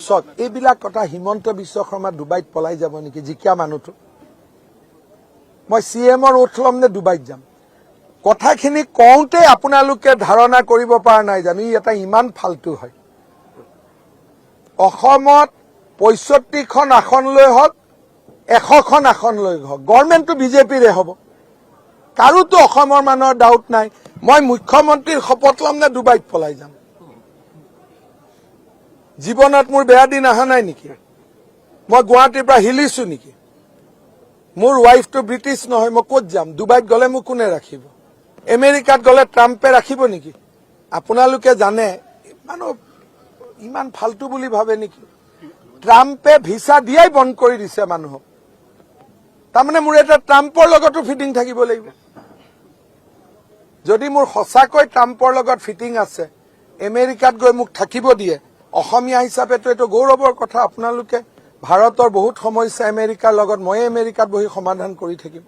পিছত এইবিলাক কথা হিমন্ত বিশ্ব শৰ্মা ডুবাইত পলাই যাব নেকি জিকিয়া মানুহটো মই CMৰ ওঠ ল'ম নে ডুবাইত যাম কথাখিনি কওঁতে আপোনালোকে ধাৰণা কৰিব পৰা নাই জানো এটা ইমান ফালতু হয় অসমত ৬৫খন আসন লৈ হওক ১০০খন আসন লৈ হওক গভৰ্ণমেণ্টটো বিজেপিৰে হ'ব কাৰোতো অসমৰ মানুহৰ ডাউট নাই মই মুখ্যমন্ত্ৰীৰ শপত ল'ম নে ডুবাইত পলাই যাম জীৱনত মোৰ বেয়া দিন অহা নাই নেকি মই গুৱাহাটীৰ পৰা হিলিছো নেকি মোৰ ৱাইফটো ব্ৰিটিছ নহয় মই ক'ত যাম ডুবাইত গ'লে মোক কোনে ৰাখিব আমেৰিকাত গ'লে ট্ৰাম্পে ৰাখিব নেকি আপোনালোকে জানে মানুহ ইমান ফালতু বুলি ভাবে নেকি ট্ৰাম্পে ভিসা দিয়াই বন্ধ কৰি দিছে মানুহক তাৰমানে মোৰ এটা ট্ৰাম্পৰ লগতো ফিটিং থাকিব লাগিব যদি মোৰ সঁচাকৈ ট্ৰাম্পৰ লগত ফিটিং আছে আমেৰিকাত গৈ মোক থাকিব দিয়ে অসমীয়া হিচাপেতো এইটো গৌৰৱৰ কথা আপোনালোকে ভাৰতৰ বহুত সমস্যা আমেৰিকাৰ লগত মই আমেৰিকাত বহি সমাধান কৰি থাকিম